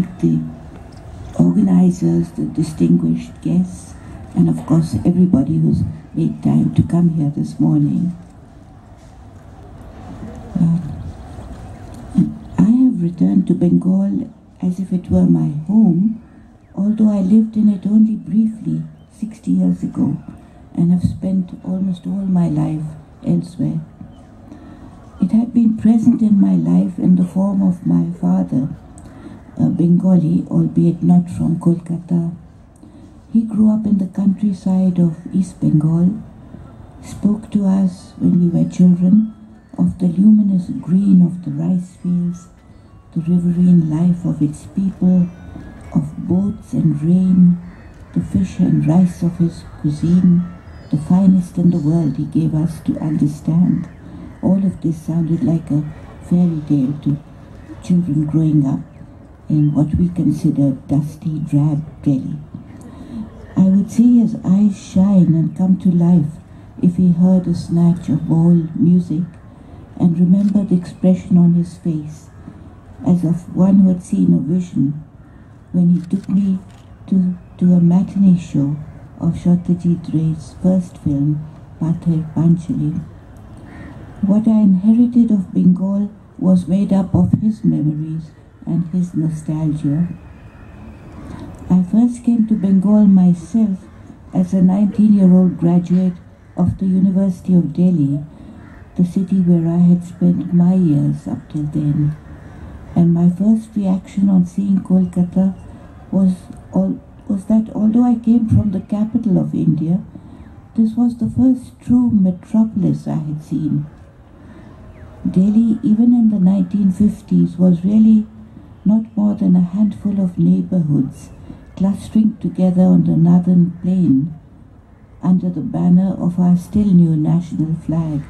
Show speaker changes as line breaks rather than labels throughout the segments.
thank the organizers, the distinguished guests, and of course everybody who's made time to come here this morning. I have returned to Bengal as if it were my home, although I lived in it only briefly 60 years ago and have spent almost all my life elsewhere. It had been present in my life in the form of my father, a Bengali, albeit not from Kolkata. He grew up in the countryside of East Bengal, spoke to us when we were children of the luminous green of the rice fields, the riverine life of its people, of boats and rain, the fish and rice of his cuisine, the finest in the world he gave us to understand. All of this sounded like a fairy tale to children growing up in what we consider dusty, drab Delhi. I would see his eyes shine and come to life if he heard a snatch of bold music, and remember the expression on his face, as of one who had seen a vision, when he took me to a matinee show of Satyajit Ray's first film, Pather Panchali. What I inherited of Bengal was made up of his memories and his nostalgia. I first came to Bengal myself as a 19-year-old graduate of the University of Delhi, the city where I had spent my years up till then. And my first reaction on seeing Kolkata was that although I came from the capital of India, this was the first true metropolis I had seen. Delhi, even in the 1950s, was really not more than a handful of neighborhoods clustering together on the northern plain under the banner of our still new national flag.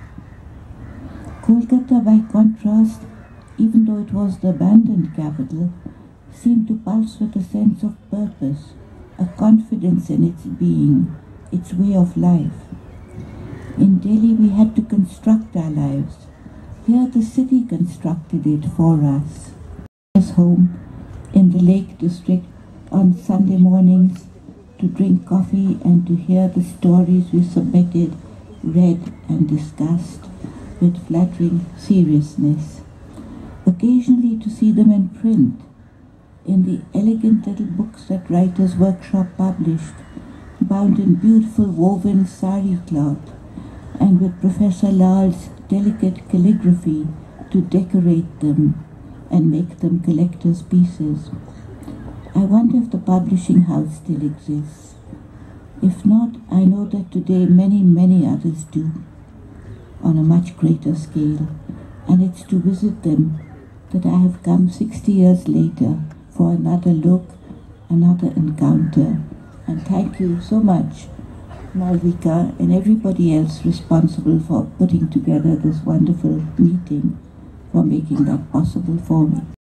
Kolkata, by contrast, even though it was the abandoned capital, seemed to pulse with a sense of purpose, a confidence in its being, its way of life. In Delhi, we had to construct our lives. Here, the city constructed it for us. Home in the Lake District on Sunday mornings to drink coffee and to hear the stories we submitted, read and discussed with flattering seriousness. Occasionally to see them in print, in the elegant little books that Writers' Workshop published, bound in beautiful woven sari cloth, and with Professor Lal's delicate calligraphy to decorate them and make them collector's pieces. I wonder if the publishing house still exists. If not, I know that today many others do, on a much greater scale, and it's to visit them that I have come 60 years later for another look, another encounter. And thank you so much, Malvika and everybody else responsible for putting together this wonderful meeting, for making that possible for me.